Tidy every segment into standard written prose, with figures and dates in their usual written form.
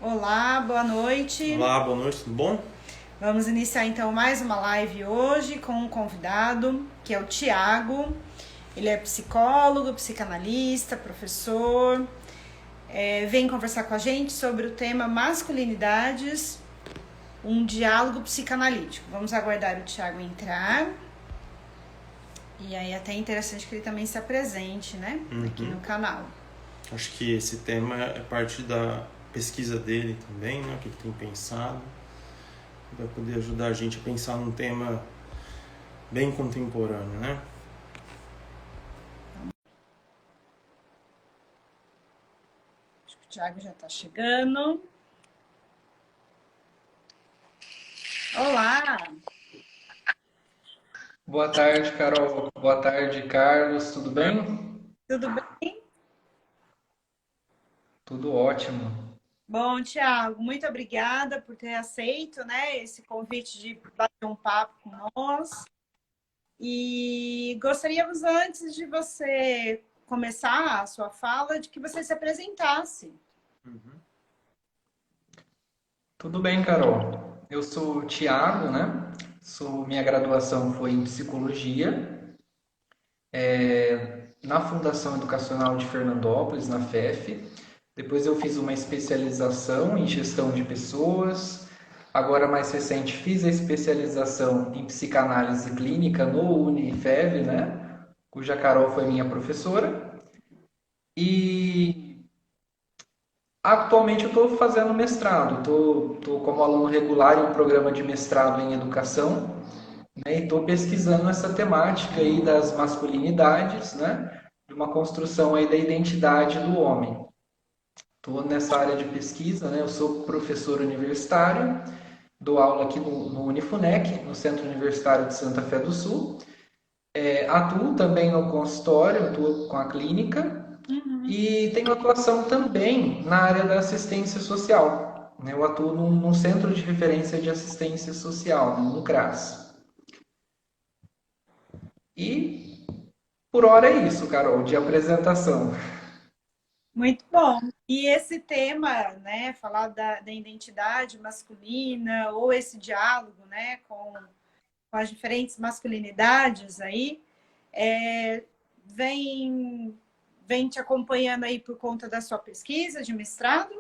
Olá, boa noite. Olá, boa noite, tudo bom? Vamos iniciar então mais uma live hoje com um convidado que é o Tiago. Ele é psicólogo, psicanalista, professor. Vem conversar com a gente sobre o tema masculinidades, um diálogo psicanalítico. Vamos aguardar o Tiago entrar. E aí até é interessante que ele também se apresente, né? Aqui no canal. Acho que esse tema é parte da pesquisa dele também, né? O que ele tem pensado. Vai poder ajudar a gente a pensar num tema bem contemporâneo, né? Acho que o Tiago já está chegando. Olá! Boa tarde, Carol. Boa tarde, Carlos. Tudo bem? Tudo bem? Tudo ótimo. Bom, Tiago, muito obrigada por ter aceito, né, esse convite de bater um papo com nós. E gostaríamos, antes de você começar a sua fala, de que você se apresentasse. Tudo bem, Carol. Eu sou o Tiago, né? Minha graduação foi em psicologia, na Fundação Educacional de Fernandópolis, na FEF. Depois eu fiz uma especialização em gestão de pessoas. Agora, mais recente, fiz a especialização em psicanálise clínica no Unifev, né? Cuja Carol foi minha professora. E atualmente eu estou fazendo mestrado, estou como aluno regular em um programa de mestrado em educação, né, e estou pesquisando essa temática aí das masculinidades, né, de uma construção aí da identidade do homem. Estou nessa área de pesquisa, né, eu sou professor universitário, dou aula aqui no Unifunec, no Centro Universitário de Santa Fé do Sul. Atuo também no consultório, atuo com a clínica, e tenho atuação também na área da assistência social, né? Eu atuo num centro de referência de assistência social, né? No CRAS. E por hora é isso, Carol, de apresentação. Muito bom. E esse tema, né, falar da identidade masculina, ou esse diálogo, né, com as diferentes masculinidades aí, é, vem, vem te acompanhando aí por conta da sua pesquisa de mestrado?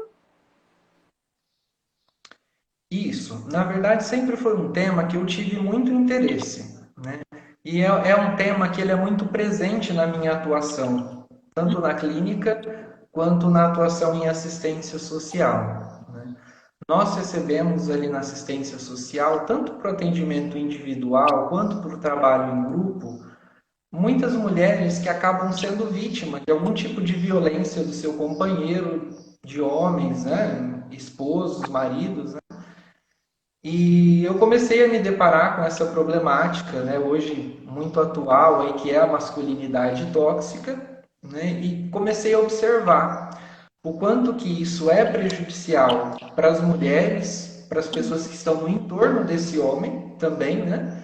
Isso, na verdade, sempre foi um tema que eu tive muito interesse, né? E é um tema que ele é muito presente na minha atuação, tanto na clínica quanto na atuação em assistência social, né? Nós recebemos ali na assistência social, tanto para o atendimento individual quanto para o trabalho em grupo, muitas mulheres que acabam sendo vítimas de algum tipo de violência do seu companheiro, de homens, né? Esposos, maridos, né? E eu comecei a me deparar com essa problemática, né? Hoje muito atual, aí, que é a masculinidade tóxica, né? E comecei a observar o quanto que isso é prejudicial para as mulheres, para as pessoas que estão no entorno desse homem também, né?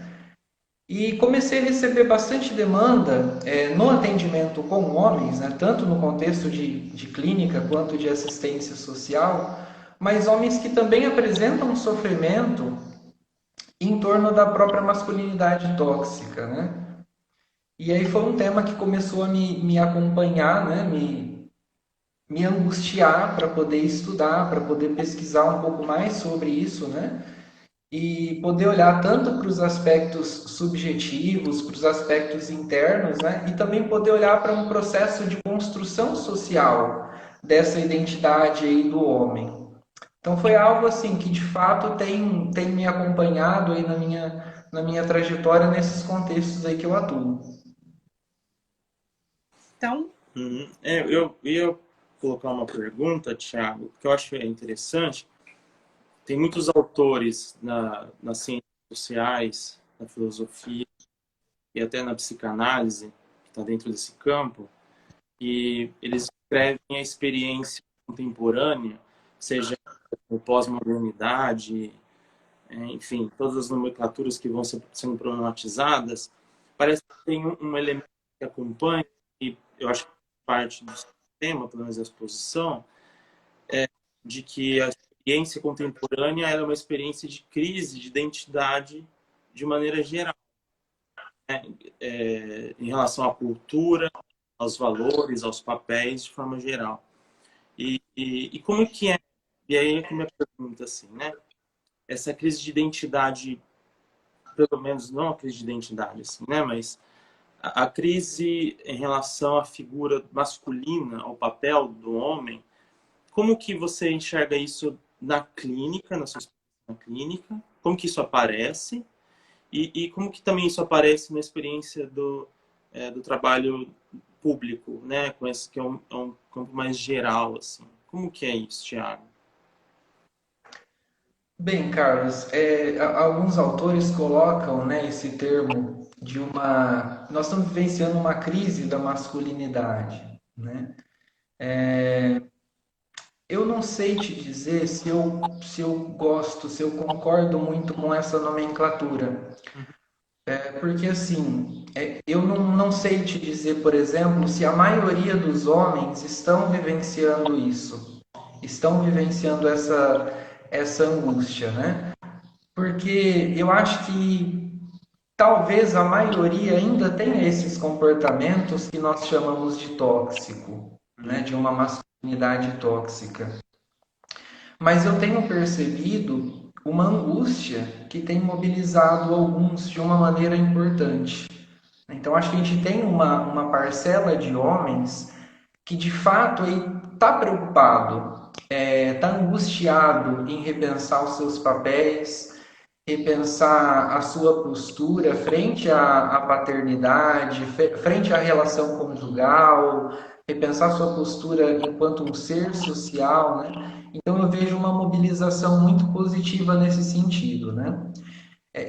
E comecei a receber bastante demanda no atendimento com homens, né? Tanto no contexto de clínica quanto de assistência social, mas homens que também apresentam um sofrimento em torno da própria masculinidade tóxica, né? E aí foi um tema que começou a me acompanhar, né? Me angustiar para poder estudar, para poder pesquisar um pouco mais sobre isso, né? E poder olhar tanto para os aspectos subjetivos, para os aspectos internos, né? E também poder olhar para um processo de construção social dessa identidade aí do homem. Então foi algo assim que de fato tem me acompanhado aí na minha trajetória nesses contextos aí que eu atuo. Então, Eu ia colocar uma pergunta, Thiago, que eu acho interessante. Tem muitos autores nas ciências sociais, na filosofia e até na psicanálise, que está dentro desse campo, e eles descrevem a experiência contemporânea, seja o pós-modernidade, enfim, todas as nomenclaturas que vão sendo problematizadas, parece que tem um elemento que acompanha, e eu acho que parte do tema, pelo menos a exposição, de que a experiência contemporânea ela é uma experiência de crise de identidade de maneira geral, né? Em relação à cultura, aos valores, aos papéis, de forma geral. E como que é? E aí é que minha pergunta, assim, né? Essa crise de identidade, pelo menos não a crise de identidade, assim, né? Mas a crise em relação à figura masculina, ao papel do homem, como que você enxerga isso na clínica, na sua experiência na clínica? Como que isso aparece? E como que também isso aparece na experiência do trabalho público, né? Com esse que é um campo mais geral, assim. Como que é isso, Thiago? Bem, Carlos, alguns autores colocam, né, esse termo de uma. Nós estamos vivenciando uma crise da masculinidade, né? Eu não sei te dizer se eu gosto, se eu concordo muito com essa nomenclatura. Porque, assim, eu não sei te dizer, por exemplo, se a maioria dos homens estão vivenciando isso, estão vivenciando essa angústia, né? Porque eu acho que talvez a maioria ainda tenha esses comportamentos que nós chamamos de tóxico, né? De uma masculinidade tóxica. Mas eu tenho percebido uma angústia que tem mobilizado alguns de uma maneira importante. Então, acho que a gente tem uma parcela de homens que, de fato, está preocupado, está angustiado em repensar os seus papéis, repensar a sua postura frente à paternidade, frente à relação conjugal, repensar sua postura enquanto um ser social, né? Então eu vejo uma mobilização muito positiva nesse sentido, né?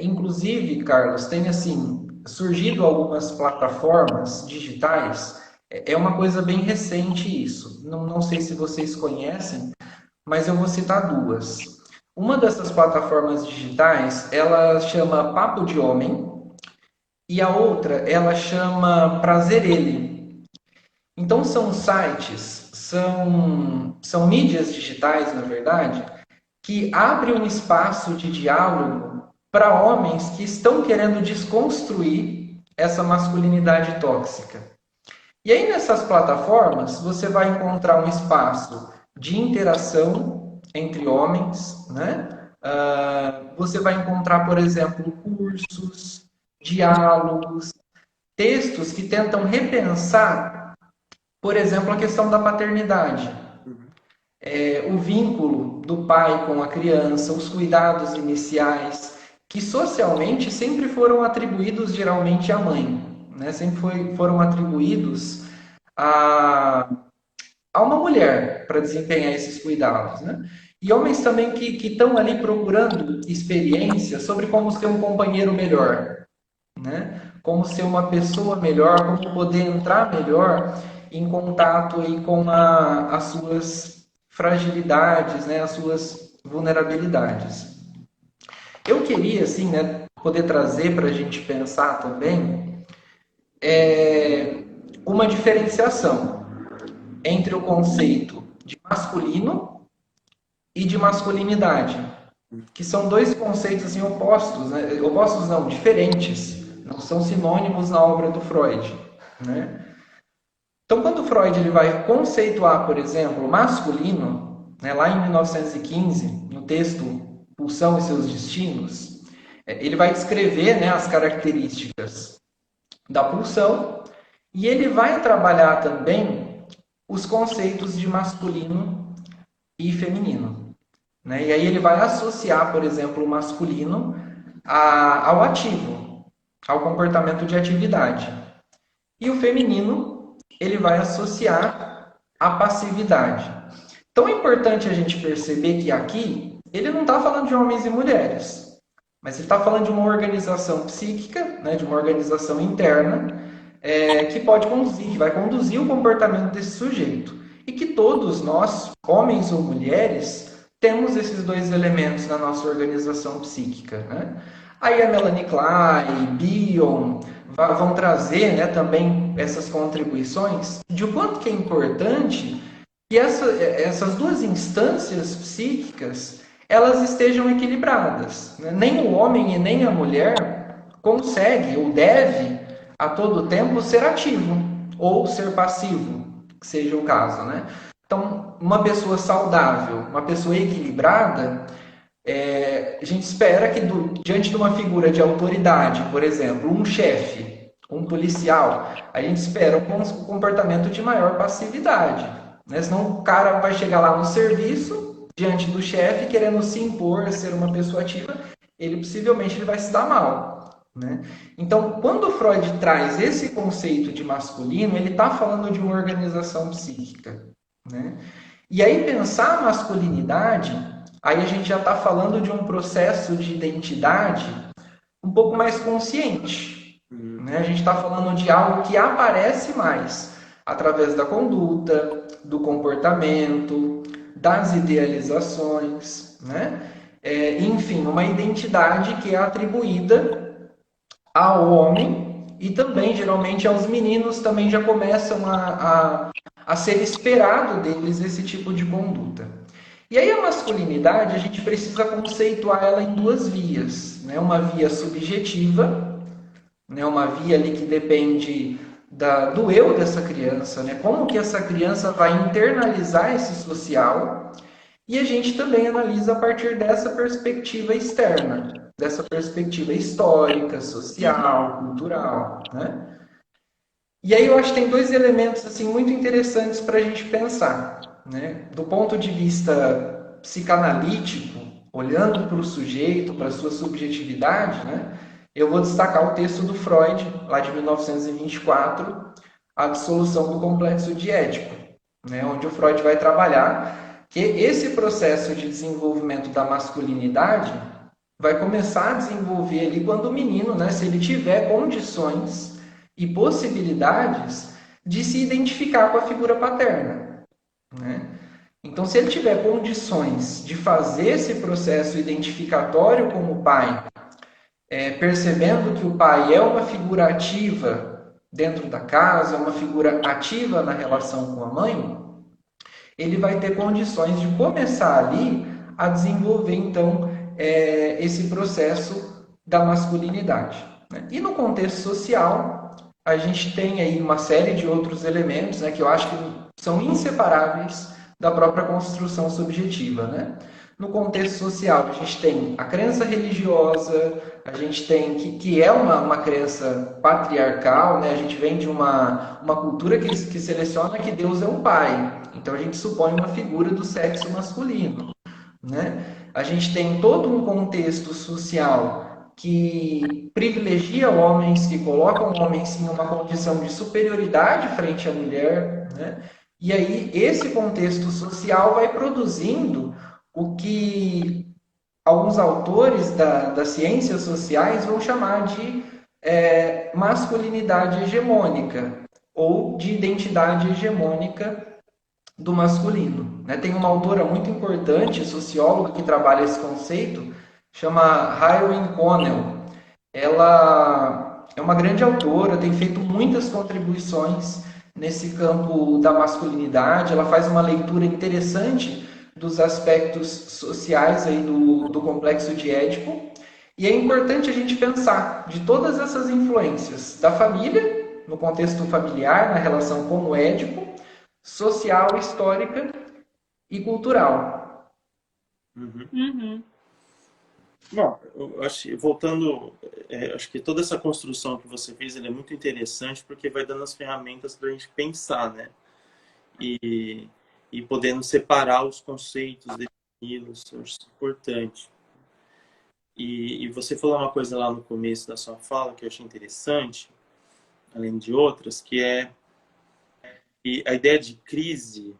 Inclusive, Carlos, tem assim surgido algumas plataformas digitais. É uma coisa bem recente isso. Não sei se vocês conhecem, mas eu vou citar duas. Uma dessas plataformas digitais, ela chama Papo de Homem e a outra, ela chama Prazer Ele. Então são sites, são mídias digitais, na verdade, que abrem um espaço de diálogo para homens que estão querendo desconstruir essa masculinidade tóxica. E aí nessas plataformas você vai encontrar um espaço de interação entre homens, né? Você vai encontrar, por exemplo, cursos, diálogos, textos que tentam repensar, por exemplo, a questão da paternidade. O vínculo do pai com a criança, os cuidados iniciais, que socialmente sempre foram atribuídos geralmente à mãe, né? Sempre foram atribuídos a uma mulher para desempenhar esses cuidados, né? E homens também que estão ali procurando experiência sobre como ser um companheiro melhor, né? Como ser uma pessoa melhor, como poder entrar melhor em contato aí com as suas fragilidades, né? As suas vulnerabilidades. Eu queria, assim, né, poder trazer para a gente pensar também uma diferenciação entre o conceito de masculino e de masculinidade, que são dois conceitos assim, opostos, né? Opostos não, diferentes, não são sinônimos na obra do Freud, né? Então, quando Freud ele vai conceituar, por exemplo, o masculino, né, lá em 1915, no texto Pulsão e seus Destinos, ele vai descrever, né, as características da pulsão e ele vai trabalhar também os conceitos de masculino e feminino, né? E aí ele vai associar, por exemplo, o masculino ao ativo, ao comportamento de atividade. E o feminino ele vai associar à passividade. Então é importante a gente perceber que aqui ele não está falando de homens e mulheres, mas ele está falando de uma organização psíquica, né, de uma organização interna, que pode conduzir, que vai conduzir o comportamento desse sujeito. E que todos nós, homens ou mulheres, temos esses dois elementos na nossa organização psíquica, né? Aí a Melanie Klein, Bion, vão trazer, né, também essas contribuições de o quanto que é importante que essas duas instâncias psíquicas elas estejam equilibradas, né? Nem o homem e nem a mulher consegue ou deve a todo tempo ser ativo ou ser passivo, que seja o caso, né? Então, uma pessoa saudável, uma pessoa equilibrada, a gente espera que diante de uma figura de autoridade, por exemplo, um chefe, um policial, a gente espera um comportamento de maior passividade, né? Senão o cara vai chegar lá no serviço, diante do chefe, querendo se impor, ser uma pessoa ativa, possivelmente ele vai se dar mal, né? Então, quando Freud traz esse conceito de masculino, ele está falando de uma organização psíquica, né? E aí pensar a masculinidade, aí a gente já está falando de um processo de identidade um pouco mais consciente, né? A gente está falando de algo que aparece mais através da conduta, do comportamento, das idealizações, né? Enfim, uma identidade que é atribuída ao homem e também, geralmente, aos meninos também já começam a ser esperado deles esse tipo de conduta. E aí a masculinidade, a gente precisa conceituar ela em duas vias, né? Uma via subjetiva, né? Uma via ali que depende do eu dessa criança, né? Como que essa criança vai internalizar esse social, e a gente também analisa a partir dessa perspectiva externa, dessa perspectiva histórica, social, cultural, né? E aí eu acho que tem dois elementos assim muito interessantes para a gente pensar, né? Do ponto de vista psicanalítico, olhando para o sujeito, para a sua subjetividade, né? Eu vou destacar o texto do Freud, lá de 1924, A Dissolução do Complexo de Édipo, né? Onde o Freud vai trabalhar que esse processo de desenvolvimento da masculinidade vai começar a desenvolver ali quando o menino, né, se ele tiver condições e possibilidades de se identificar com a figura paterna, né? Então, se ele tiver condições de fazer esse processo identificatório com o pai, percebendo que o pai é uma figura ativa dentro da casa, uma figura ativa na relação com a mãe, ele vai ter condições de começar ali a desenvolver, então, esse processo da masculinidade, né? E no contexto social, a gente tem aí uma série de outros elementos, né, que eu acho que são inseparáveis da própria construção subjetiva, né? No contexto social, a gente tem a crença religiosa, a gente tem que é uma crença patriarcal, né? A gente vem de uma cultura que seleciona que Deus é um pai. Então, a gente supõe uma figura do sexo masculino, né? A gente tem todo um contexto social que privilegia homens, que colocam homens em uma condição de superioridade frente à mulher, né? E aí esse contexto social vai produzindo o que alguns autores das ciências sociais vão chamar de masculinidade hegemônica ou de identidade hegemônica do masculino, né? Tem uma autora muito importante, socióloga, que trabalha esse conceito, chama Irene Connell. Ela é uma grande autora, tem feito muitas contribuições nesse campo da masculinidade. Ela faz uma leitura interessante dos aspectos sociais aí do complexo de Édipo. E é importante a gente pensar de todas essas influências da família, no contexto familiar, na relação com o Édipo, social, histórica e cultural. Uhum. Bom, eu acho, voltando, acho que toda essa construção que você fez é muito interessante porque vai dando as ferramentas para a gente pensar, né? E podendo separar os conceitos, defini-los, eu acho importante. E você falou uma coisa lá no começo da sua fala que eu achei interessante, além de outras, que é a ideia de crise.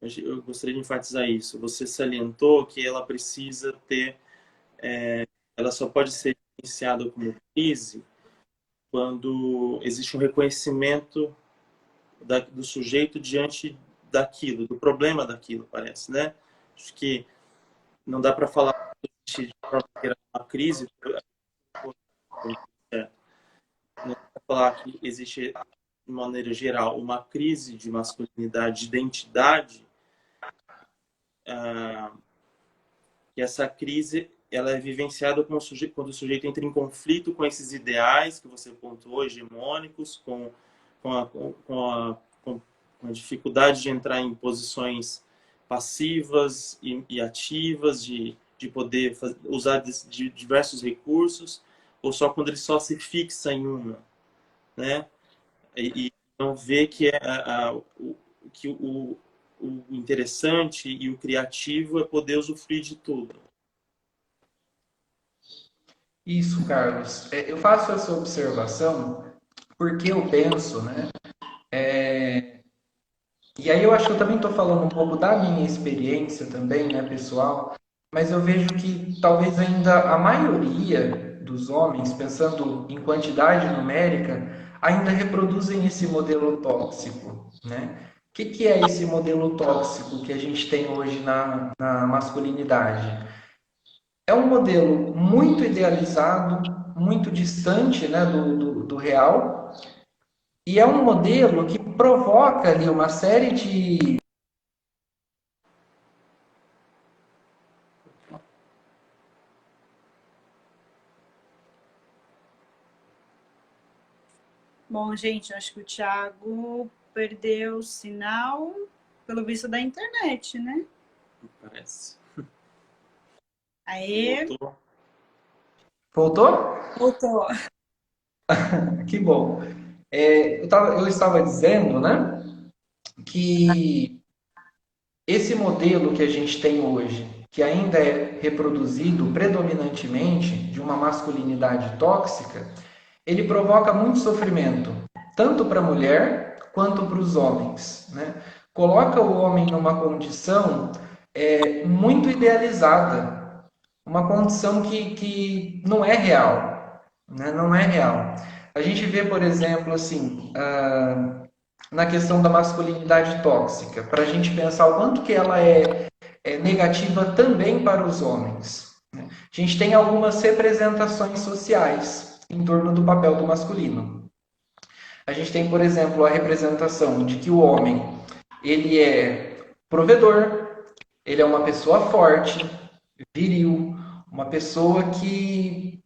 Eu gostaria de enfatizar isso. Você salientou que ela precisa ter, ela só pode ser iniciada como crise quando existe um reconhecimento do sujeito diante daquilo, do problema daquilo, parece, né? Acho que não dá para falar que existe uma crise, não dá para falar que existe, de maneira geral, uma crise de masculinidade, de identidade, que essa crise ela é vivenciada quando o sujeito entra em conflito com esses ideais que você pontuou, hegemônicos, com a dificuldade de entrar em posições passivas e ativas, de poder usar de diversos recursos, ou só quando ele só se fixa em uma, né? E não vê que o interessante e o criativo é poder usufruir de tudo. Isso, Carlos. Eu faço essa observação porque eu penso, né? E aí eu acho que eu também estou falando um pouco da minha experiência também, né, pessoal, mas eu vejo que talvez ainda a maioria dos homens, pensando em quantidade numérica, ainda reproduzem esse modelo tóxico, né? O que é esse modelo tóxico que a gente tem hoje na masculinidade? É um modelo muito idealizado, muito distante, né, do real, e é um modelo que provoca ali uma série de. Bom, gente, acho que o Thiago perdeu o sinal, pelo visto, da internet, né? Parece. Aê, Voltou? voltou. Que bom. Eu estava dizendo, né, que esse modelo que a gente tem hoje, que ainda é reproduzido predominantemente de uma masculinidade tóxica, ele provoca muito sofrimento, tanto para a mulher quanto para os homens, né? Coloca o homem numa condição muito idealizada, uma condição que não é real, né? Não é real. A gente vê, por exemplo, assim, na questão da masculinidade tóxica, para a gente pensar o quanto que ela é negativa também para os homens. A gente tem algumas representações sociais em torno do papel do masculino. A gente tem, por exemplo, a representação de que o homem ele é provedor, ele é uma pessoa forte, viril, uma pessoa que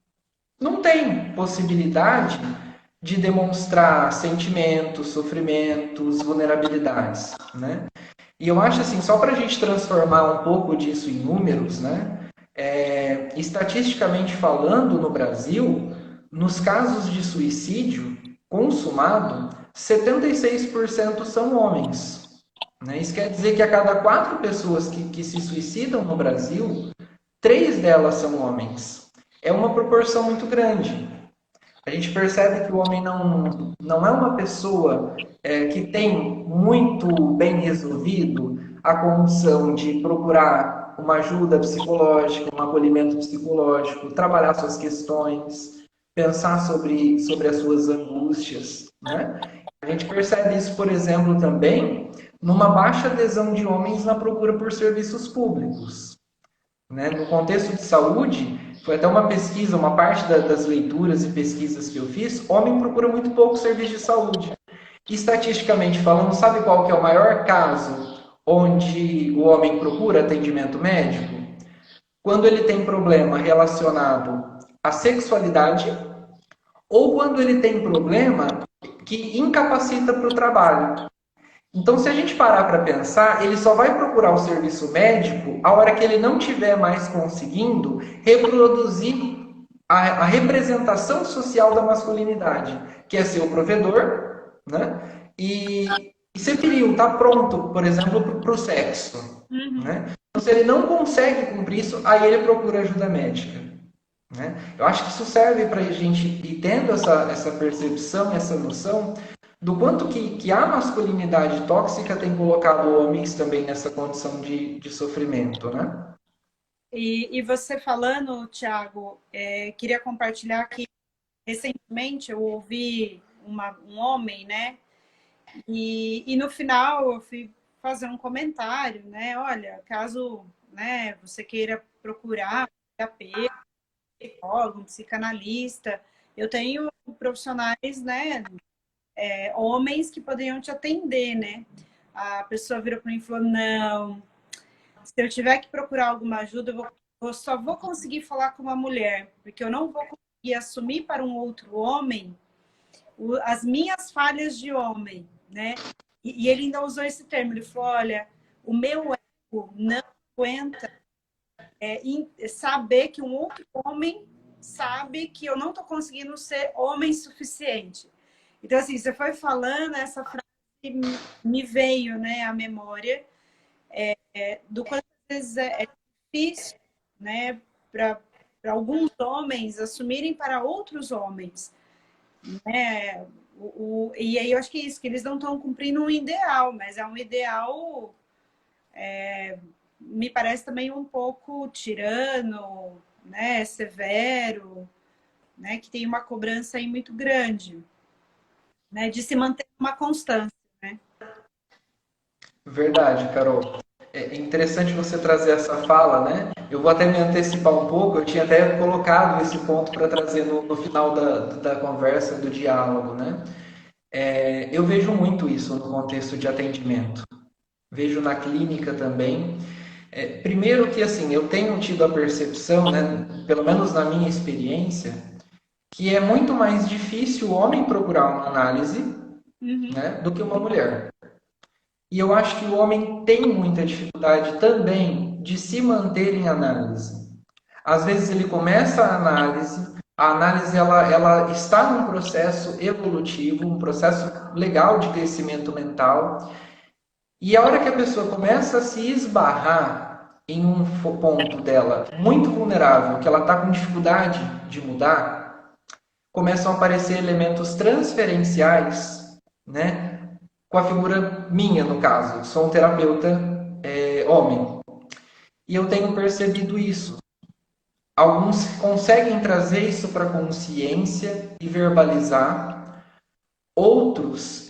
não tem possibilidade de demonstrar sentimentos, sofrimentos, vulnerabilidades, né? E eu acho assim, só para a gente transformar um pouco disso em números, né? Estatisticamente falando, no Brasil, nos casos de suicídio consumado, 76% são homens. Né? Isso quer dizer que a cada 4 pessoas que se suicidam no Brasil, 3 delas são homens. É uma proporção muito grande. A gente percebe que o homem não é uma pessoa que tem muito bem resolvido a condição de procurar uma ajuda psicológica, um acolhimento psicológico, trabalhar suas questões, pensar sobre as suas angústias. Né? A gente percebe isso, por exemplo, também numa baixa adesão de homens na procura por serviços públicos. Né? No contexto de saúde, foi até uma pesquisa, uma parte das leituras e pesquisas que eu fiz, homem procura muito pouco serviço de saúde. Estatisticamente falando, sabe qual que é o maior caso onde o homem procura atendimento médico? Quando ele tem problema relacionado à sexualidade ou quando ele tem problema que incapacita para o trabalho. Então, se a gente parar para pensar, ele só vai procurar o serviço médico a hora que ele não estiver mais conseguindo reproduzir a representação social da masculinidade, que é ser o provedor, né? E ser viril, estar pronto, por exemplo, para o sexo. Né? Então, se ele não consegue cumprir isso, aí ele procura ajuda médica. Né? Eu acho que isso serve para a gente ir tendo essa percepção, essa noção do quanto que a masculinidade tóxica tem colocado homens também nessa condição de sofrimento, né? E você falando, Thiago, queria compartilhar que recentemente eu ouvi um homem, né? E no final eu fui fazer um comentário, né? Olha, caso, né, você queira procurar um terapeuta, um psicanalista, eu tenho profissionais, né, homens que poderiam te atender, né? A pessoa virou para mim e falou, não, se eu tiver que procurar alguma ajuda, eu só vou conseguir falar com uma mulher, porque eu não vou conseguir assumir para um outro homem as minhas falhas de homem, né? E ele ainda usou esse termo, ele falou, olha, o meu ego não aguenta saber que um outro homem sabe que eu não estou conseguindo ser homem suficiente. Então, assim, você foi falando, essa frase me veio, né, à memória do quanto às vezes é difícil, né, para alguns homens assumirem para outros homens, né? E aí eu acho que é isso, que eles não estão cumprindo um ideal, mas é um ideal, me parece também um pouco tirano, né, severo, né, que tem uma cobrança aí muito grande, né, de se manter uma constância, né? Verdade, Carol. É interessante você trazer essa fala, né? Eu vou até me antecipar um pouco, eu tinha até colocado esse ponto para trazer no final da conversa, do diálogo, né? Eu vejo muito isso no contexto de atendimento. Vejo na clínica também. Primeiro que, assim, eu tenho tido a percepção, né, pelo menos na minha experiência, que é muito mais difícil o homem procurar uma análise, né, do que uma mulher. E eu acho que o homem tem muita dificuldade também de se manter em análise. Às vezes ele começa a análise ela está num processo evolutivo, um processo legal de crescimento mental, e a hora que a pessoa começa a se esbarrar em um ponto dela muito vulnerável, que ela está com dificuldade de mudar, começam a aparecer elementos transferenciais, né? Com a figura minha, no caso. Sou um terapeuta homem. E eu tenho percebido isso. Alguns conseguem trazer isso para a consciência e verbalizar. Outros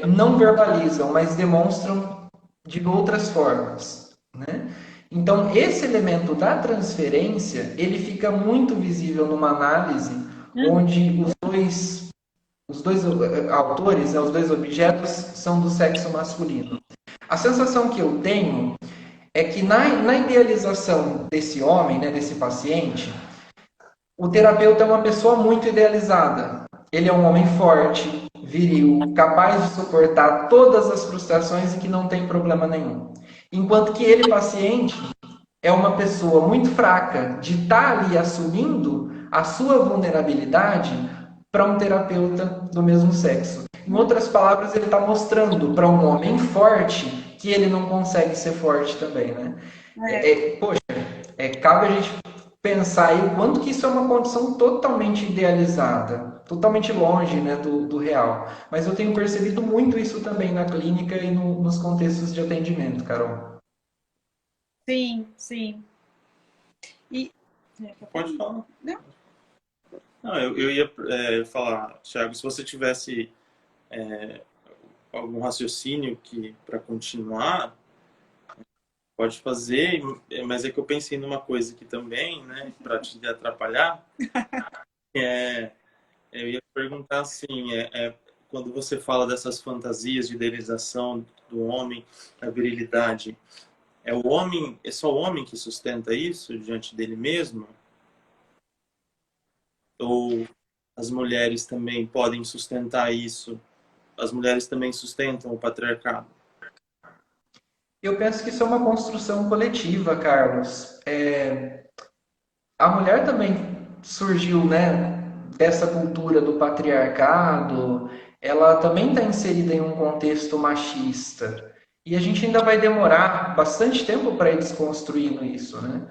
não verbalizam, mas demonstram de outras formas, né? Então, esse elemento da transferência, ele fica muito visível numa análise onde os dois autores, né, os dois objetos, são do sexo masculino. A sensação que eu tenho é que na idealização desse homem, né, desse paciente, o terapeuta é uma pessoa muito idealizada. Ele é um homem forte, viril, capaz de suportar todas as frustrações e que não tem problema nenhum. Enquanto que ele, paciente, é uma pessoa muito fraca de estar ali assumindo a sua vulnerabilidade para um terapeuta do mesmo sexo. Em outras palavras, ele está mostrando para um homem forte que ele não consegue ser forte também, né? Poxa, cabe a gente pensar aí o quanto que isso é uma condição totalmente idealizada, totalmente longe, né, do real. Mas eu tenho percebido muito isso também na clínica e nos contextos de atendimento, Carol. Sim, sim. E... Pode falar. Não. Não, eu ia falar, Thiago, se você tivesse algum raciocínio para continuar, pode fazer, mas é que eu pensei numa coisa aqui também, né, para te atrapalhar. Eu ia perguntar assim, quando você fala dessas fantasias de idealização do homem, a virilidade, é só o homem que sustenta isso diante dele mesmo? Ou as mulheres também podem sustentar isso? As mulheres também sustentam o patriarcado? Eu penso que isso é uma construção coletiva, Carlos. A mulher também surgiu, né, dessa cultura do patriarcado, ela também está inserida em um contexto machista. E a gente ainda vai demorar bastante tempo para ir desconstruindo isso, né?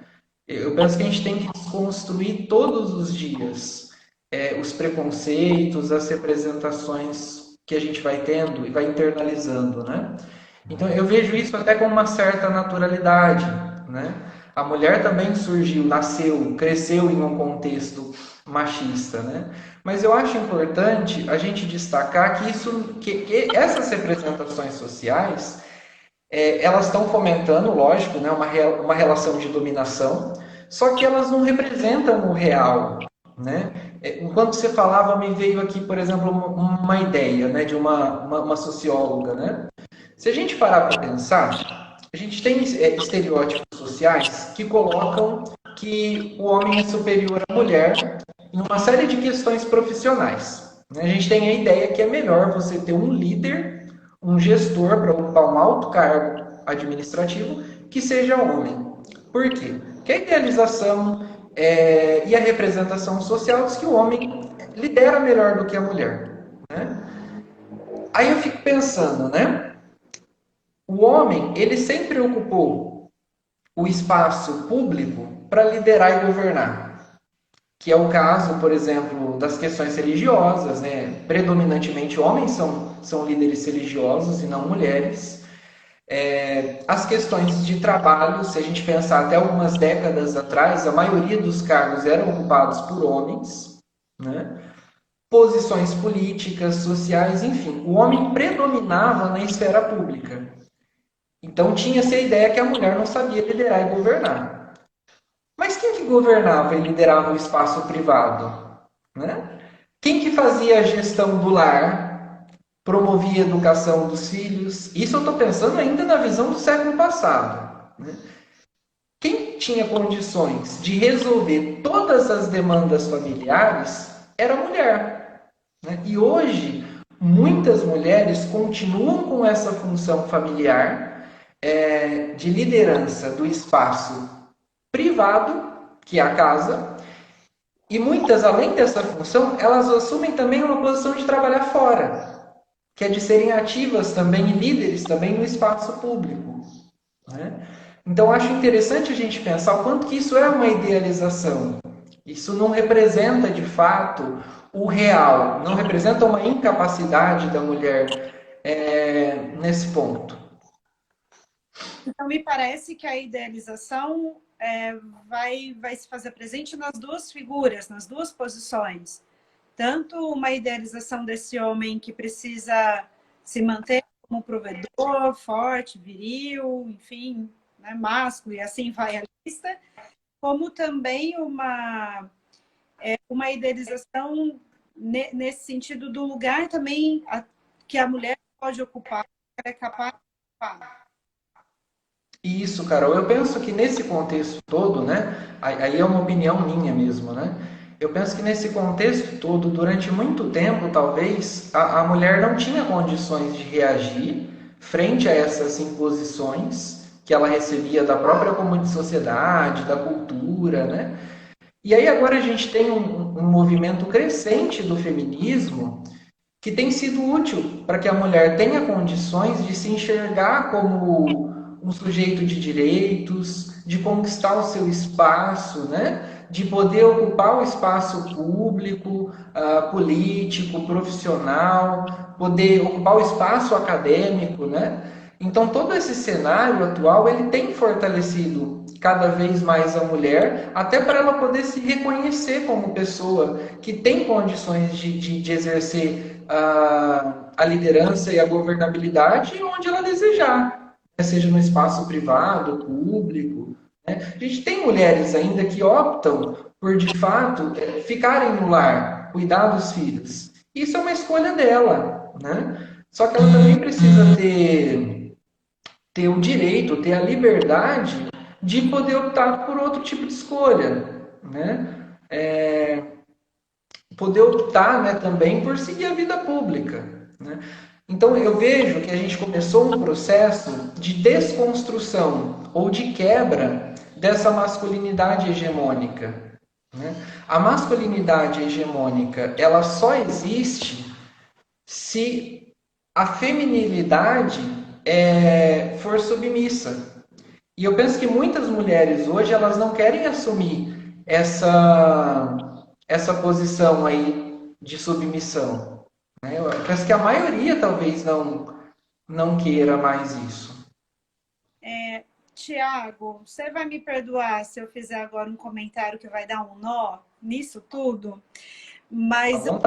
Eu penso que a gente tem que desconstruir todos os dias os preconceitos, as representações que a gente vai tendo e vai internalizando, né? Então eu vejo isso até com uma certa naturalidade, né? A mulher também surgiu, nasceu, cresceu em um contexto machista, né? Mas eu acho importante a gente destacar que essas representações sociais elas estão fomentando, lógico, né, uma relação de dominação, só que elas não representam o real, né? Enquanto você falava, me veio aqui, por exemplo, uma ideia, né, de uma socióloga, né? Se a gente parar para pensar, a gente tem estereótipos sociais que colocam que o homem é superior à mulher em uma série de questões profissionais. A gente tem a ideia que é melhor você ter um líder, um gestor para ocupar um alto cargo administrativo que seja homem. Por quê? Porque a idealização e a representação social diz que o homem lidera melhor do que a mulher. Né? Aí eu fico pensando, né? O homem, ele sempre ocupou o espaço público para liderar e governar. Que é o caso, por exemplo, das questões religiosas, né? Predominantemente homens são líderes religiosos e não mulheres. As questões de trabalho, se a gente pensar até algumas décadas atrás, a maioria dos cargos eram ocupados por homens, né? Posições políticas, sociais, enfim, o homem predominava na esfera pública. Então tinha-se a ideia que a mulher não sabia liderar e governar. Mas quem que governava e liderava o espaço privado? Né? Quem que fazia a gestão do lar, promovia a educação dos filhos? Isso eu estou pensando ainda na visão do século passado. Né? Quem tinha condições de resolver todas as demandas familiares era a mulher. Né? E hoje, muitas mulheres continuam com essa função familiar de liderança do espaço privado, que é a casa, e muitas, além dessa função, elas assumem também uma posição de trabalhar fora, que é de serem ativas também e líderes também no espaço público. Né? Então, acho interessante a gente pensar o quanto que isso é uma idealização. Isso não representa, de fato, o real, não representa uma incapacidade da mulher nesse ponto. Então, me parece que a idealização vai se fazer presente nas duas figuras, nas duas posições. Tanto uma idealização desse homem que precisa se manter como provedor, forte, viril, enfim, né, másculo, e assim vai a lista, como também uma idealização nesse sentido do lugar também que a mulher pode ocupar, que ela é capaz de ocupar. Isso, Carol. Eu penso que nesse contexto todo, né? Aí é uma opinião minha mesmo, né? Eu penso que nesse contexto todo, durante muito tempo, talvez, a mulher não tinha condições de reagir frente a essas imposições que ela recebia da própria sociedade, da cultura, né? E aí agora a gente tem um movimento crescente do feminismo que tem sido útil para que a mulher tenha condições de se enxergar como um sujeito de direitos, de conquistar o seu espaço, né? De poder ocupar o espaço público, político, profissional, poder ocupar o espaço acadêmico, né? Então, todo esse cenário atual, ele tem fortalecido cada vez mais a mulher, até para ela poder se reconhecer como pessoa que tem condições de exercer a liderança e a governabilidade onde ela desejar, seja no espaço privado, público. Né? A gente tem mulheres ainda que optam por, de fato, ficarem no lar, cuidar dos filhos. Isso é uma escolha dela, né? Só que ela também precisa ter o direito, ter a liberdade de poder optar por outro tipo de escolha, né? Poder optar, né, também por seguir a vida pública, né? Então eu vejo que a gente começou um processo de desconstrução ou de quebra dessa masculinidade hegemônica, né? A masculinidade hegemônica, ela só existe se a feminilidade for submissa. E eu penso que muitas mulheres hoje elas não querem assumir essa posição aí de submissão. Né? Eu penso que a maioria talvez não queira mais isso. Tiago, você vai me perdoar se eu fizer agora um comentário que vai dar um nó nisso tudo, mas eu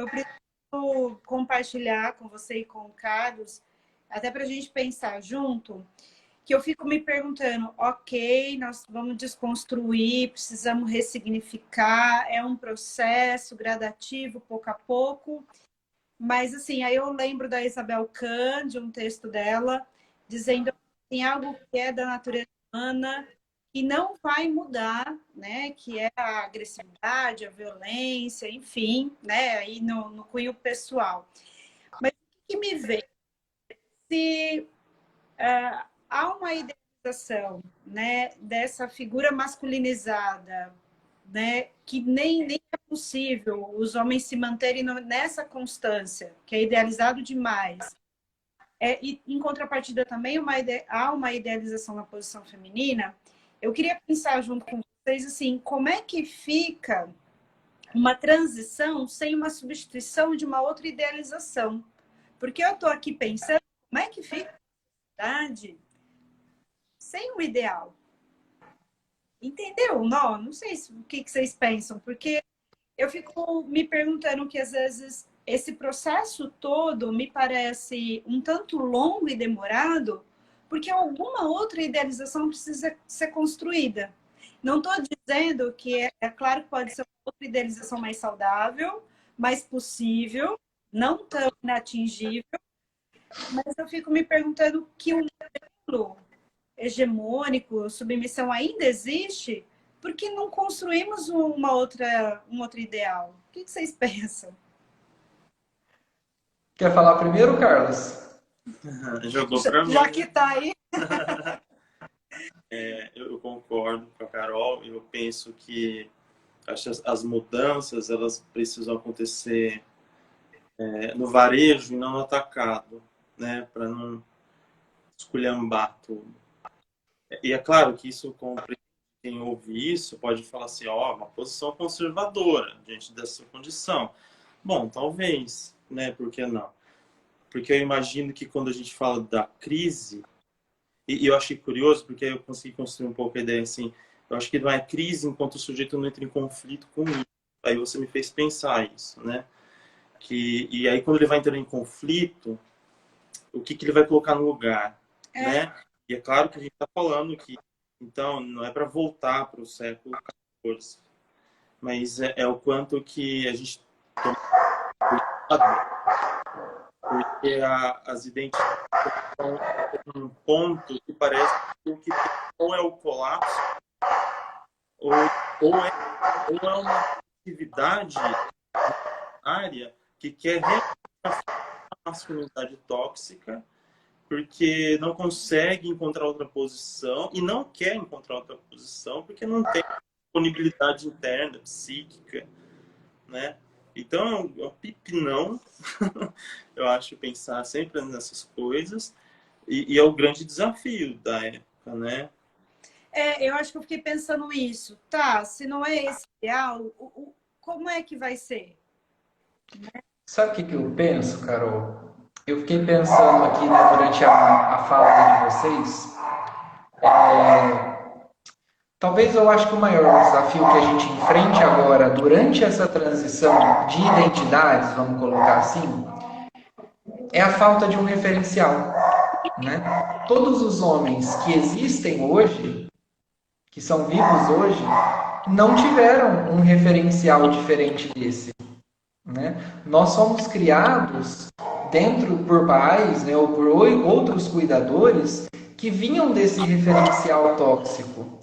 preciso compartilhar com você e com o Carlos, até para a gente pensar junto, que eu fico me perguntando, ok, nós vamos desconstruir, precisamos ressignificar, é um processo gradativo, pouco a pouco, mas assim, aí eu lembro da Isabel Kahn, de um texto dela, dizendo tem algo que é da natureza humana e não vai mudar, né? Que é a agressividade, a violência, enfim, né? Aí no cunho pessoal. Mas o que me vê? Se há uma idealização, né, dessa figura masculinizada, né, que nem é possível os homens se manterem nessa constância, que é idealizado demais. E, em contrapartida, também há uma idealização na posição feminina. Eu queria pensar junto com vocês, assim, como é que fica uma transição sem uma substituição de uma outra idealização? Porque eu estou aqui pensando, como é que fica a sociedade sem o ideal? Entendeu? Não sei o que vocês pensam, porque eu fico me perguntando que, às vezes, esse processo todo me parece um tanto longo e demorado, porque alguma outra idealização precisa ser construída. Não estou dizendo que é claro que pode ser uma outra idealização mais saudável, mais possível, não tão inatingível, mas eu fico me perguntando que o modelo hegemônico, submissão ainda existe, porque não construímos um outro ideal. O que vocês pensam? Quer falar primeiro, Carlos? Jogou para mim. Já que está aí. Eu concordo com a Carol. Eu penso que as mudanças elas precisam acontecer no varejo e não no atacado, né? Para não esculhambar tudo. E é claro que isso, quem ouve isso pode falar assim, uma posição conservadora diante dessa condição. Bom, talvez, né? Por que não? Porque eu imagino que quando a gente fala da crise, e eu achei curioso, porque eu consegui construir um pouco a ideia assim, eu acho que não é crise enquanto o sujeito não entra em conflito com isso. Aí você me fez pensar isso, né? E aí quando ele vai entrar em conflito, o que ele vai colocar no lugar, né? E é claro que a gente está falando que, então, não é para voltar para o século XIV, mas é o quanto que a gente toma cuidado, porque as identidades estão em um ponto que parece que o que tem ou é o colapso, ou é uma atividade área que quer a masculinidade tóxica, porque não consegue encontrar outra posição e não quer encontrar outra posição porque não tem disponibilidade interna, psíquica, né? Então, é um pipinão, eu acho, pensar sempre nessas coisas e é o grande desafio da época, né? Eu acho que eu fiquei pensando isso. Tá, se não é esse ideal, como é que vai ser? Sabe o que eu penso, Carol? Eu fiquei pensando aqui, né, durante a fala de vocês. Talvez eu acho que o maior desafio que a gente enfrente agora, durante essa transição de identidades, vamos colocar assim, é a falta de um referencial, né? Todos os homens que existem hoje, que são vivos hoje, não tiveram um referencial diferente desse, né? Nós somos criados por pais, né, ou por outros cuidadores que vinham desse referencial tóxico.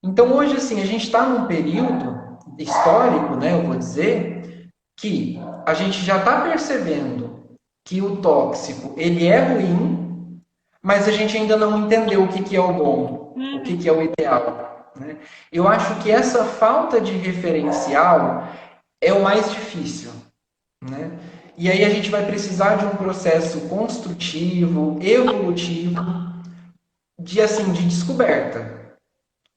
Então hoje, assim, a gente está num período histórico, né, eu vou dizer, que a gente já está percebendo que o tóxico, ele é ruim, mas a gente ainda não entendeu o que é o bom, o que é o ideal, né? Eu acho que essa falta de referencial é o mais difícil, né? E aí a gente vai precisar de um processo construtivo, evolutivo, de descoberta.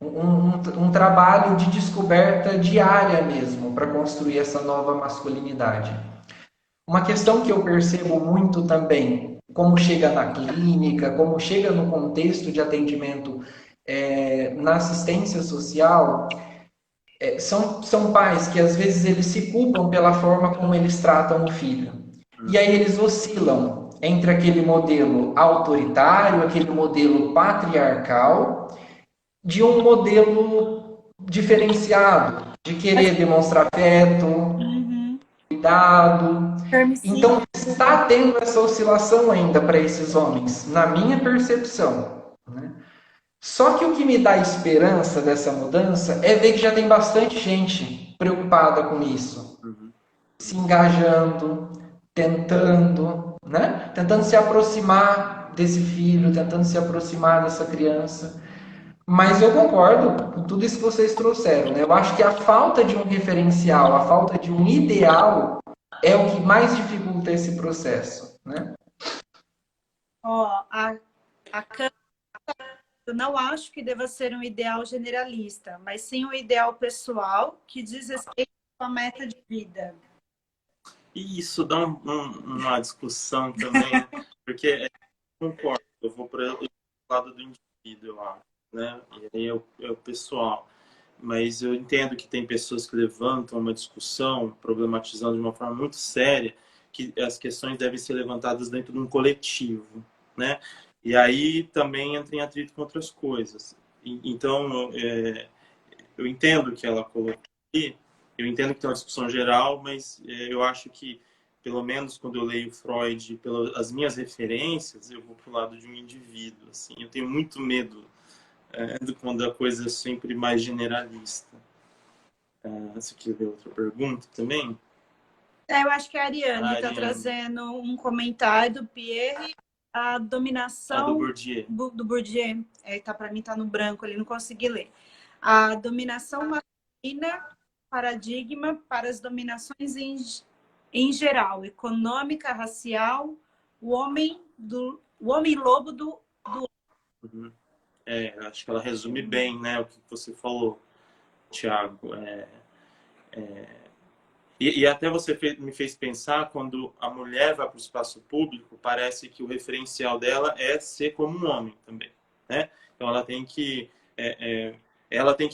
Um trabalho de descoberta diária mesmo, para construir essa nova masculinidade. Uma questão que eu percebo muito também, como chega na clínica, como chega no contexto de atendimento na assistência social, são pais que às vezes eles se culpam pela forma como eles tratam o filho. E aí eles oscilam entre aquele modelo autoritário, aquele modelo patriarcal, de um modelo diferenciado, de querer demonstrar afeto, cuidado. Então está tendo essa oscilação ainda para esses homens, na minha percepção, né? Só que o que me dá esperança dessa mudança é ver que já tem bastante gente preocupada com isso, Uhum. se engajando, tentando, né? Tentando se aproximar desse filho, tentando se aproximar dessa criança. Mas eu concordo com tudo isso que vocês trouxeram, né? Eu acho que a falta de um referencial, a falta de um ideal é o que mais dificulta esse processo, né? Ó, a Câmara, eu não acho que deva ser um ideal generalista, mas sim um ideal pessoal que diz respeito à sua meta de vida. E isso dá uma discussão também, porque concordo, eu vou para o lado do indivíduo, eu acho, né? E aí é o pessoal. Mas eu entendo que tem pessoas que levantam uma discussão, problematizando de uma forma muito séria, que as questões devem ser levantadas dentro de um coletivo, né? E aí também entra em atrito com outras coisas. Então, eu entendo o que ela colocou aqui, eu entendo que tem uma discussão geral, mas eu acho que, pelo menos quando eu leio Freud, pelas minhas referências, eu vou para o lado de um indivíduo. Assim. Eu tenho muito medo quando a coisa é sempre mais generalista. Você quer ver outra pergunta também? Eu acho que a Ariane está Ariane. trazendo um comentário do Pierre, a Do dominação Bourdieu. do Bourdieu. Para mim está no branco, ele não consegui ler. A dominação masculina, paradigma para as dominações em geral, econômica, racial, o homem lobo do Uhum. Acho que ela resume bem, né, o que você falou, Tiago. E até você me fez pensar, quando a mulher vai para o espaço público, parece que o referencial dela é ser como um homem também, né? Então ela tem que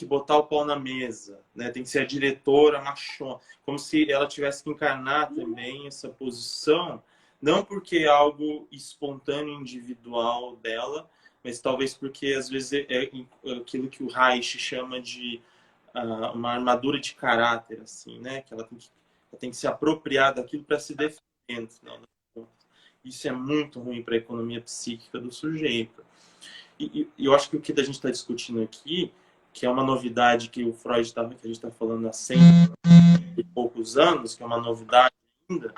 botar o pau na mesa, né? Tem que ser a diretora machona, como se ela tivesse que encarnar também essa posição, não porque é algo espontâneo, individual dela, mas talvez porque às vezes é aquilo que o Reich chama de uma armadura de caráter, assim, né? Que ela tem que se apropriar daquilo para se defender, no final das contas. Isso é muito ruim para a economia psíquica do sujeito. E eu acho que o que a gente está discutindo aqui, que é uma novidade que o Freud que a gente está falando há 100 e poucos anos, que é uma novidade ainda,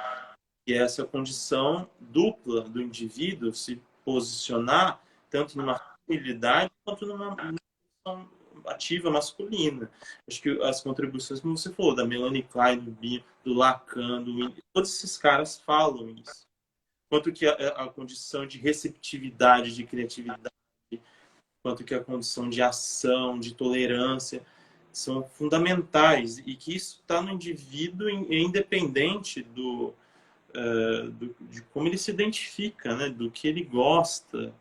que é essa condição dupla do indivíduo se posicionar tanto numa feminilidade quanto numa condição ativa masculina. Acho que as contribuições, como você falou, da Melanie Klein, do Binho, do Lacan, todos esses caras falam isso. Quanto que a condição de receptividade, de criatividade, quanto que a condição de ação, de tolerância, são fundamentais. E que isso está no indivíduo independente de como ele se identifica, né? Do que ele gosta,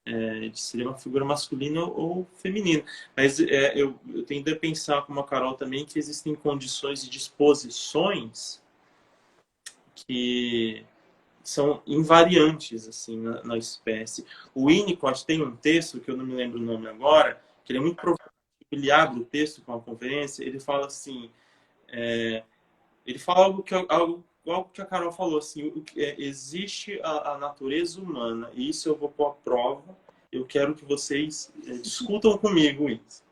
de ser uma figura masculina ou feminina. Mas eu tendo a pensar, como a Carol também, que existem condições e disposições que são invariantes assim na espécie. O Winnicott tem um texto, que eu não me lembro o nome agora, que ele é muito profundo. Ele abre o texto com a conferência, ele fala assim, ele fala algo que a Carol falou, assim, existe a natureza humana, e isso eu vou pôr à prova, eu quero que vocês discutam comigo isso.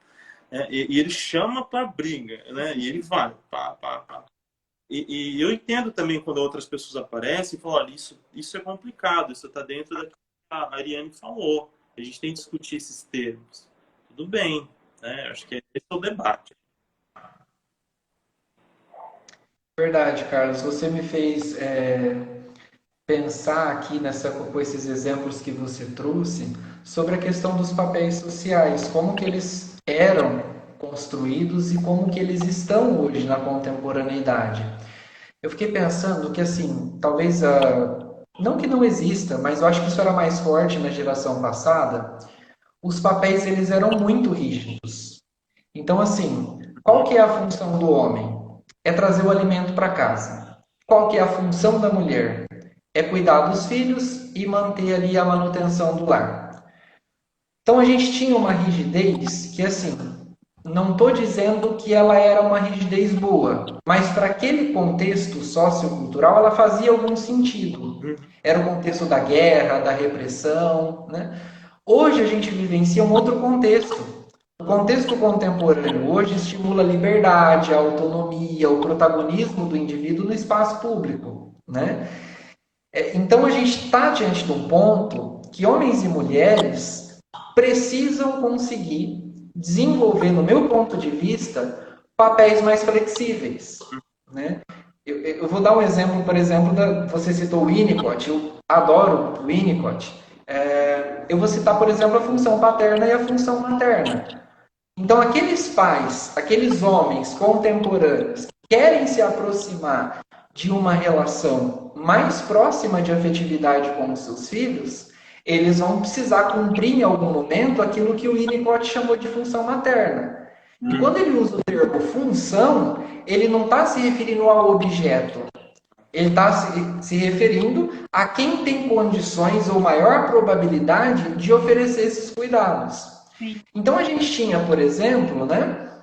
E ele chama para briga, né? E ele vai, pá, pá, pá. E eu entendo também quando outras pessoas aparecem e falam, olha, isso é complicado, isso está dentro daquilo que a Ariane falou, a gente tem que discutir esses termos. Tudo bem, né? Acho que esse é o debate. Verdade, Carlos. Você me fez pensar aqui com esses exemplos que você trouxe sobre a questão dos papéis sociais, como que eles eram construídos e como que eles estão hoje na contemporaneidade. Eu fiquei pensando que, assim, talvez não que não exista, mas eu acho que isso era mais forte na geração passada. Os papéis eles eram muito rígidos. Então, assim, qual que é a função do homem? É trazer o alimento para casa. Qual que é a função da mulher? É cuidar dos filhos e manter ali a manutenção do lar. Então a gente tinha uma rigidez que, assim, não estou dizendo que ela era uma rigidez boa, mas para aquele contexto sociocultural ela fazia algum sentido. Era o contexto da guerra, da repressão, né? Hoje a gente vivencia um outro contexto. O contexto contemporâneo hoje estimula a liberdade, a autonomia, o protagonismo do indivíduo no espaço público, né? Então a gente está diante de um ponto que homens e mulheres precisam conseguir desenvolver, no meu ponto de vista, papéis mais flexíveis, né? Eu vou dar um exemplo, por exemplo, você citou o Winnicott, eu adoro o Winnicott. Eu vou citar, por exemplo, a função paterna e a função materna. Então, aqueles pais, aqueles homens contemporâneos que querem se aproximar de uma relação mais próxima de afetividade com os seus filhos, eles vão precisar cumprir em algum momento aquilo que o Winnicott chamou de função materna. E quando ele usa o termo função, ele não está se referindo ao objeto. Ele está se referindo a quem tem condições ou maior probabilidade de oferecer esses cuidados. Então a gente tinha, por exemplo, né,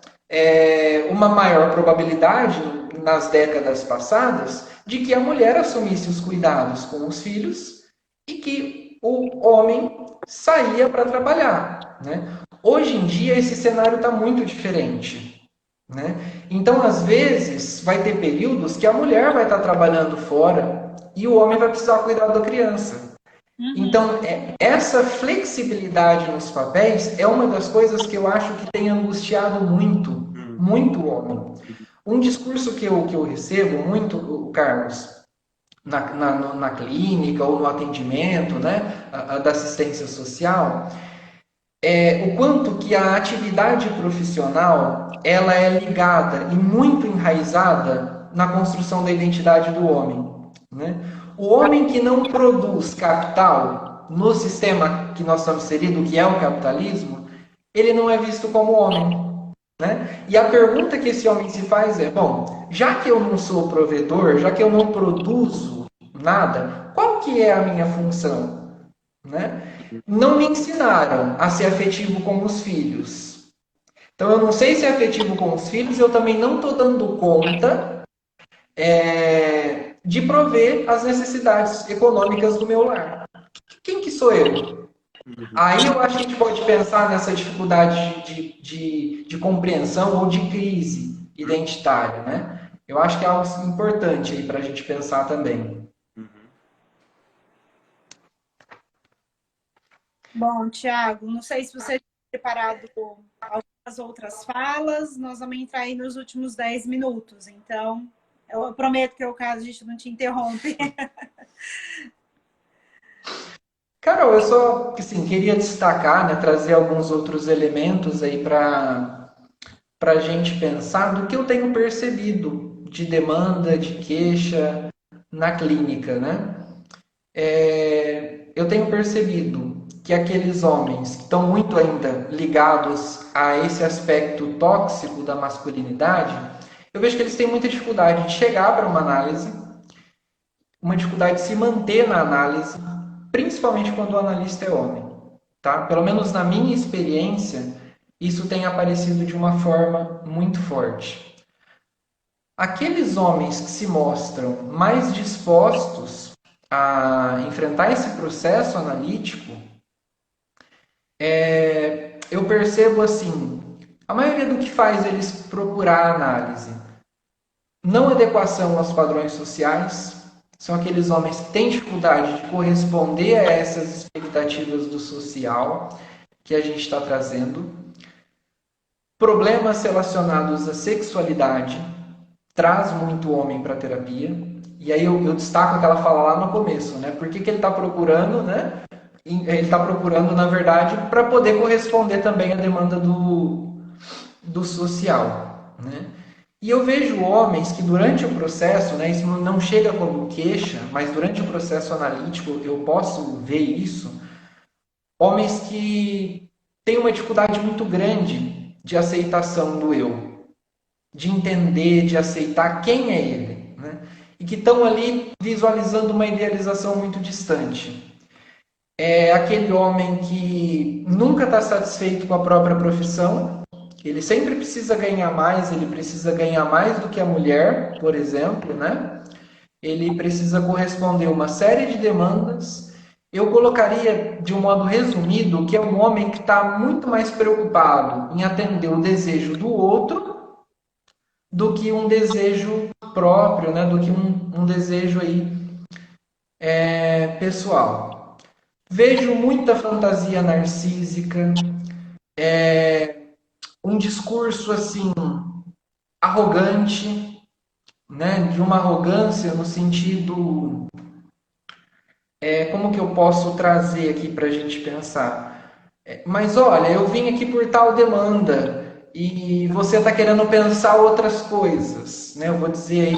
uma maior probabilidade nas décadas passadas de que a mulher assumisse os cuidados com os filhos e que o homem saía para trabalhar, né? Hoje em dia esse cenário está muito diferente, né? Então às vezes vai ter períodos que a mulher vai estar trabalhando fora e o homem vai precisar cuidar da criança. Então, essa flexibilidade nos papéis é uma das coisas que eu acho que tem angustiado muito, muito o homem. Um discurso que eu recebo muito, Carlos, na clínica ou no atendimento, né, da assistência social, é o quanto que a atividade profissional ela é ligada e muito enraizada na construção da identidade do homem, né? O homem que não produz capital no sistema que nós estamos inseridos, que é o capitalismo, ele não é visto como homem, né? E a pergunta que esse homem se faz é, bom, já que eu não sou provedor, já que eu não produzo nada, qual que é a minha função, né? Não me ensinaram a ser afetivo com os filhos. Então eu não sei ser afetivo com os filhos, eu também não estou dando conta de prover as necessidades econômicas do meu lar. Quem que sou eu? Aí eu acho que a gente pode pensar nessa dificuldade de compreensão ou de crise identitária, né? Eu acho que é algo importante aí para a gente pensar também. Bom, Tiago, não sei se você tem preparado algumas outras falas, nós vamos entrar aí nos últimos 10 minutos, então eu prometo que o caso a gente não te interrompe. Carol, eu só assim, queria destacar, né, trazer alguns outros elementos aí para a gente pensar do que eu tenho percebido de demanda, de queixa na clínica, né? Eu tenho percebido que aqueles homens que estão muito ainda ligados a esse aspecto tóxico da masculinidade, eu vejo que eles têm muita dificuldade de chegar para uma análise, uma dificuldade de se manter na análise, principalmente quando o analista é homem, tá? Pelo menos na minha experiência, isso tem aparecido de uma forma muito forte. Aqueles homens que se mostram mais dispostos a enfrentar esse processo analítico, eu percebo assim, a maioria do que faz eles procurar análise, não adequação aos padrões sociais, são aqueles homens que têm dificuldade de corresponder a essas expectativas do social que a gente está trazendo. Problemas relacionados à sexualidade traz muito homem para a terapia. E aí eu destaco aquela fala lá no começo, né? Por que ele está procurando, né? Ele está procurando, na verdade, para poder corresponder também à demanda do social, né? E eu vejo homens que durante o processo, né, isso não chega como queixa, mas durante o processo analítico eu posso ver isso, homens que têm uma dificuldade muito grande de aceitação do eu, de entender, de aceitar quem é ele, né? E que estão ali visualizando uma idealização muito distante. É aquele homem que nunca está satisfeito com a própria profissão, ele sempre precisa ganhar mais, ele precisa ganhar mais do que a mulher, por exemplo, né? Ele precisa corresponder a uma série de demandas, eu colocaria de um modo resumido que é um homem que está muito mais preocupado em atender o desejo do outro do que um desejo próprio, né? Do que um desejo aí pessoal. Vejo muita fantasia narcísica, um discurso assim arrogante, né? De uma arrogância no sentido, como que eu posso trazer aqui para a gente pensar? Mas olha, eu vim aqui por tal demanda e você está querendo pensar outras coisas, né? Eu vou dizer aí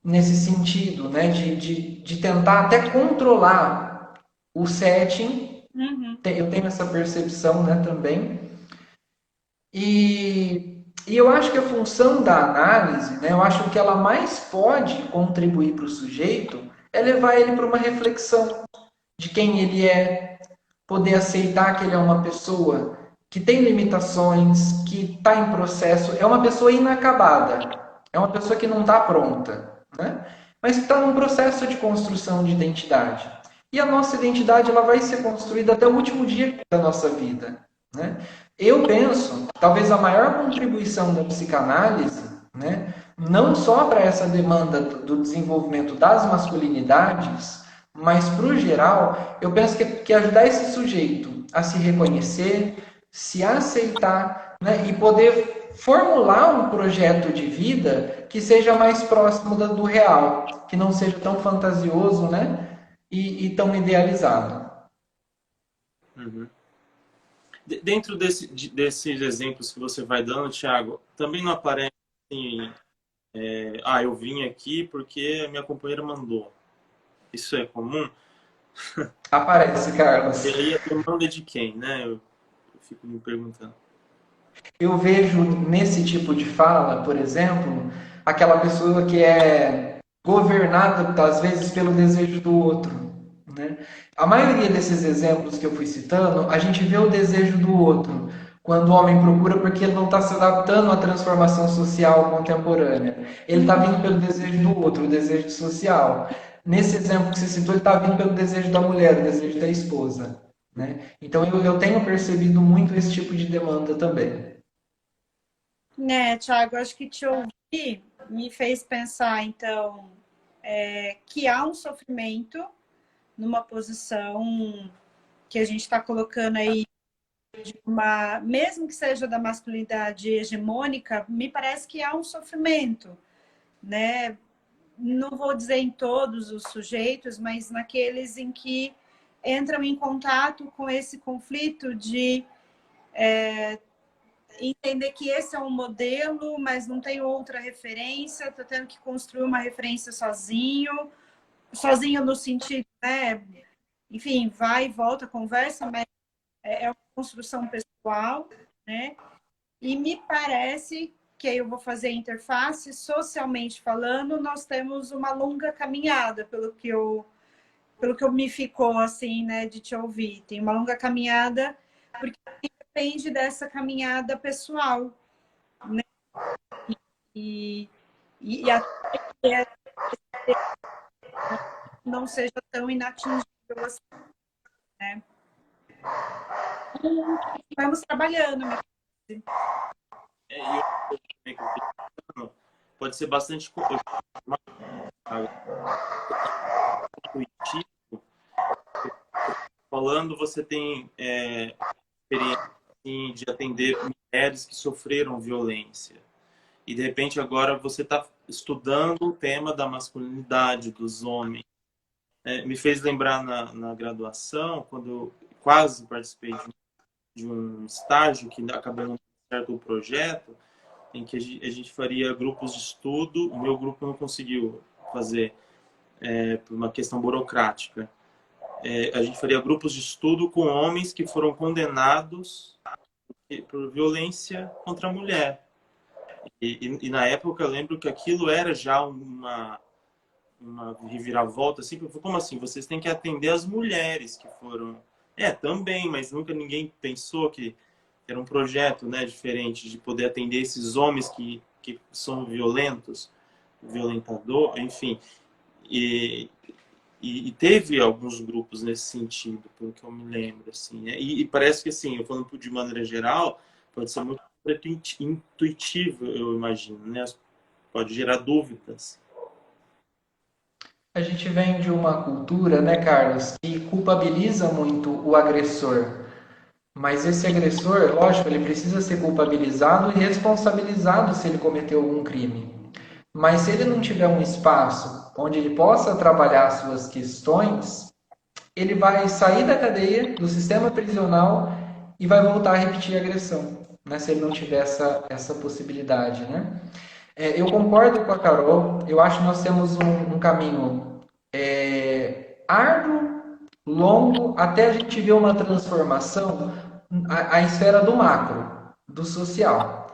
nesse sentido, né? De tentar até controlar o setting. Uhum. Eu tenho essa percepção, né, também. E eu acho que a função da análise, né, eu acho que ela mais pode contribuir para o sujeito é levar ele para uma reflexão de quem ele é, poder aceitar que ele é uma pessoa que tem limitações, que está em processo, é uma pessoa inacabada, é uma pessoa que não está pronta, né? Mas que está num processo de construção de identidade. E a nossa identidade ela vai ser construída até o último dia da nossa vida, né? Eu penso, talvez a maior contribuição da psicanálise, né, não só para essa demanda do desenvolvimento das masculinidades, mas para o geral, eu penso que ajudar esse sujeito a se reconhecer, se aceitar, né, e poder formular um projeto de vida que seja mais próximo do real, que não seja tão fantasioso, né, e tão idealizado. Uhum. Dentro desses exemplos que você vai dando, Thiago, também não aparece assim, eu vim aqui porque a minha companheira mandou. Isso é comum? Aparece, E Carlos. aí a demanda é de quem, né? Eu fico me perguntando. Eu vejo nesse tipo de fala, por exemplo, aquela pessoa que é governada, às vezes, pelo desejo do outro, né? A maioria desses exemplos que eu fui citando, a gente vê o desejo do outro, quando o homem procura porque ele não está se adaptando à transformação social contemporânea. Ele está vindo pelo desejo do outro, o desejo social. Nesse exemplo que você citou, ele está vindo pelo desejo da mulher, o desejo da esposa, né? Então eu tenho percebido muito esse tipo de demanda também. Né, Thiago, acho que te ouvir me fez pensar, então, que há um sofrimento numa posição que a gente está colocando aí, mesmo que seja da masculinidade hegemônica, me parece que há um sofrimento, né? Não vou dizer em todos os sujeitos, mas naqueles em que entram em contato com esse conflito de entender que esse é um modelo, mas não tem outra referência, estou tendo que construir uma referência sozinho no sentido, né? Enfim, vai e volta, conversa, mas é uma construção pessoal, né? E me parece que aí eu vou fazer a interface, socialmente falando, nós temos uma longa caminhada, pelo que eu me ficou assim, né, de te ouvir. Tem uma longa caminhada, porque depende dessa caminhada pessoal, né? E, e até não seja tão inatingível assim, né? Vamos trabalhando, me parece. E eu também que eu fiquei pensando, pode ser bastante intuitivo. Falando, você tem experiência assim, de atender mulheres que sofreram violência. E, de repente, agora você está estudando o tema da masculinidade, dos homens. Me fez lembrar na graduação, quando eu quase participei de um estágio que acabou não dando certo o projeto, em que a gente faria grupos de estudo. O meu grupo não conseguiu fazer por uma questão burocrática. A gente faria grupos de estudo com homens que foram condenados por violência contra a mulher. E na época eu lembro que aquilo era já uma reviravolta, assim, porque como assim? Vocês têm que atender as mulheres que foram... também, mas nunca ninguém pensou que era um projeto, né, diferente de poder atender esses homens que são violentos, violentador, enfim. E teve alguns grupos nesse sentido, pelo que eu me lembro, assim, né? E parece que, assim, eu falando de maneira geral, pode ser muito intuitivo, eu imagino, né? Pode gerar dúvidas. A gente vem de uma cultura, né, Carlos, que culpabiliza muito o agressor. Mas esse agressor, lógico, ele precisa ser culpabilizado e responsabilizado se ele cometeu algum crime. Mas se ele não tiver um espaço onde ele possa trabalhar suas questões, ele vai sair da cadeia, do sistema prisional e vai voltar a repetir a agressão, né? Se ele não tiver essa possibilidade, né? Eu concordo com a Carol, eu acho que nós temos um caminho árduo, longo, até a gente ver uma transformação à esfera do macro, do social.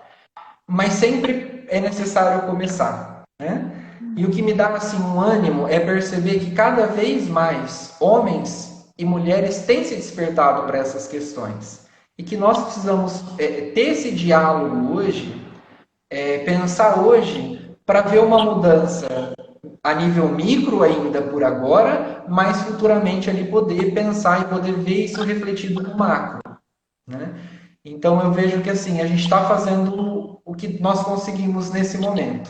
Mas sempre é necessário começar, né? E o que me dá assim um ânimo é perceber que cada vez mais homens e mulheres têm se despertado para essas questões e que nós precisamos ter esse diálogo hoje, pensar hoje para ver uma mudança a nível micro ainda por agora, mas futuramente ali poder pensar e poder ver isso refletido no macro, né? Então eu vejo que assim, a gente está fazendo o que nós conseguimos nesse momento.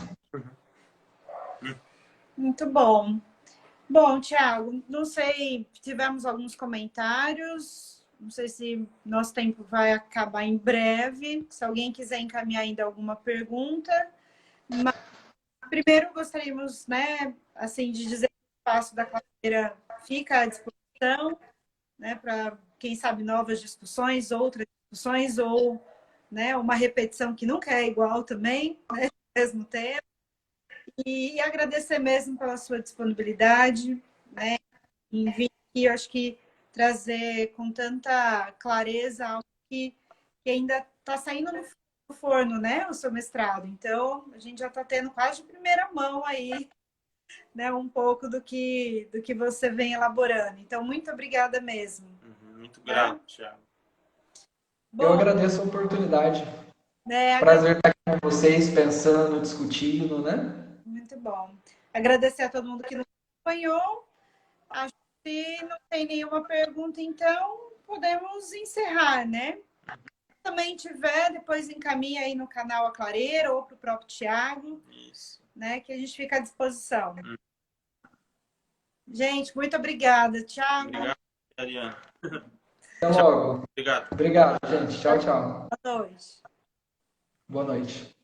Muito bom. Bom, Thiago, não sei, tivemos alguns comentários, não sei se nosso tempo vai acabar em breve, se alguém quiser encaminhar ainda alguma pergunta, mas primeiro gostaríamos, né, assim, de dizer que o espaço da clareira fica à disposição, né, para, quem sabe, novas discussões, outras discussões, ou, né, uma repetição que nunca é igual também, né, ao mesmo tempo. E agradecer mesmo pela sua disponibilidade, né, em vir aqui, eu acho que trazer com tanta clareza algo que ainda está saindo no forno, né, o seu mestrado. Então, a gente já está tendo quase de primeira mão aí, né, um pouco do que você vem elaborando. Então, muito obrigada mesmo. Muito grato, Thiago. Eu Bom, agradeço a oportunidade. né, Prazer estar aqui com vocês, pensando, discutindo, né? muito bom. Agradecer a todo mundo que nos acompanhou. Acho que não tem nenhuma pergunta, então podemos encerrar, né? Se também tiver, depois encaminha aí no canal A Clareira ou para o próprio Thiago, Isso. né? Que a gente fica à disposição. Gente, muito obrigada. Thiago. Obrigado, Ariana. Até logo. Obrigado. Obrigado, gente. Tchau, tchau. Boa noite. Boa noite.